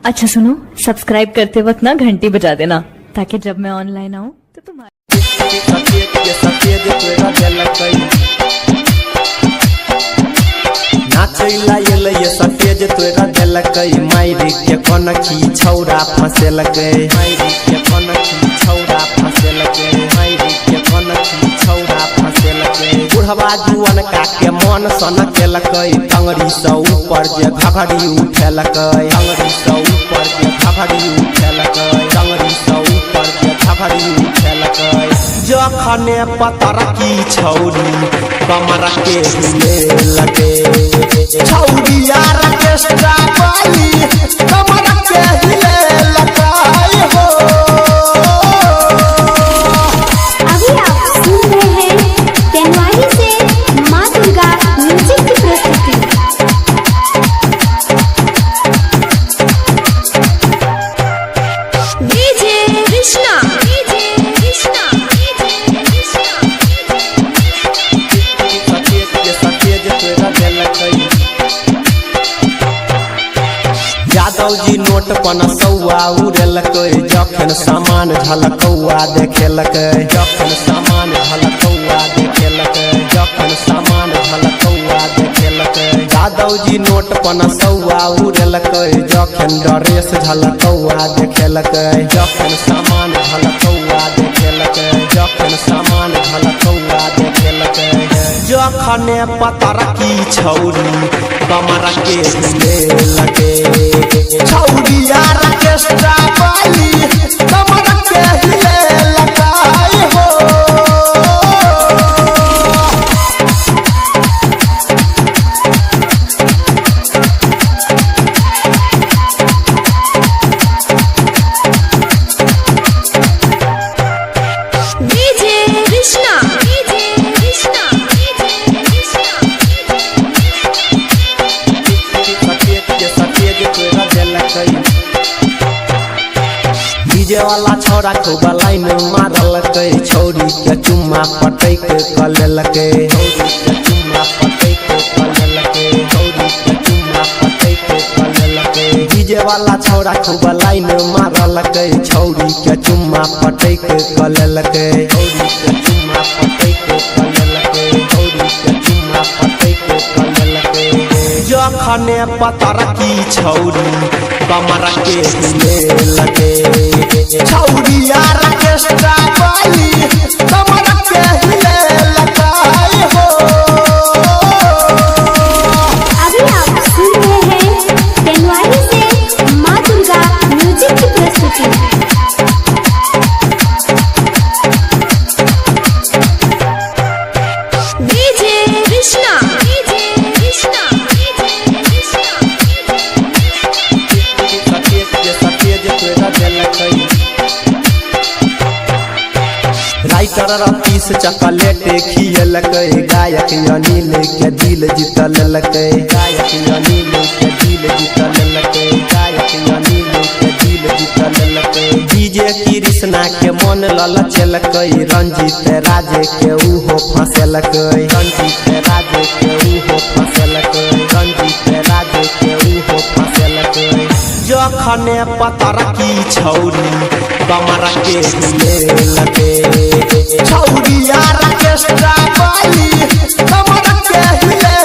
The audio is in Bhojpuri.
अच्छा सुनो, सब्सक्राइब करते वक्त ना घंटी बजा देना ताकि जब मैं ऑनलाइन आऊँ तो तुम्हारे नाचैला ये सफेद तोरा देलकै मायरी के कोनखी छौरा फसेलकै मायरी के कोनखी छौरा फसेलकै मायरी के कोनखी छौरा फसेलकै बुढ़वा जुअन का के मन सन केलकै टंगरी से ऊपर जे घघरी उठेलकै टंगरी से ऊपर जे घघरी उठेलकै टंगरी से ऊपर जे घघरी उठेलकै जखने पतरकी छौरी कमर के हिले लगे छौरिया रकेस्ट्रा वाली कमर के हिले लगाई हो। अभी आप सुन रहे हैं तेनवाही से माँ दुर्गा म्यूजिक की प्रस्तुति। डीजे कृष्णा यादव जी नोट पन सौआ उड़ेलकै जखन सामान झलकौआ देखेलकै जखन सामान झलकौआ देखेलकै जखन सामान झलकौआ देखेलकै यादव जी नोट पन सौआ उड़ेलकै जखन ड्रेस झलकौआ देखेलकै जखन सामान झलकौआ देखेलकै जखन सामान झलकौआ देखेलकै जखने पतरकी छौरी कमर के हिले लगे छौरिया रकेस्ट्रा वाली कमर के हिले लगाई हो। डीजे कृष्णा डीजे वाला छौरा खूब लाइन मारलकै छौरी के चुम्मा पटैक कलेलकै छौरी के चुम्मा पटैक कलेलकै छौरी के चुम्मा पटैक कलेलकै डीजे वाला छौरा खूब लाइन मारलकै छौरी के चुम्मा पटैक कलेलकै छौरी के चुम्मा पटैक कलेलकै छौरी के चुम्मा पटैक कलेलकै जखने पतरकी छौरी कमर के हिले लगे छौरिया रकेस्ट्रा वाली कमर के हिले लगाई हो। अभी आप सुन रहे हैं तेनवाही से माँ दुर्गा म्यूजिक की प्रस्तुति। DJ Krishna writer Ratish chocolate खियलकै गायक अनिल के दिल जीतलकै गायक अनिल के दिल जीतलकै गायक अनिल के दिल जीतलकै डीजे कृष्णा के मन ललचलकै रंजीत राज के उहो फंसेलकै रंजीत राज के उहो फंसेलकै रंजीत राज के उहो फंसेलकै जखने पतरकी छौरी कमर के हिले लगे छौरिया रकेस्ट्रा वाली कमर के हिले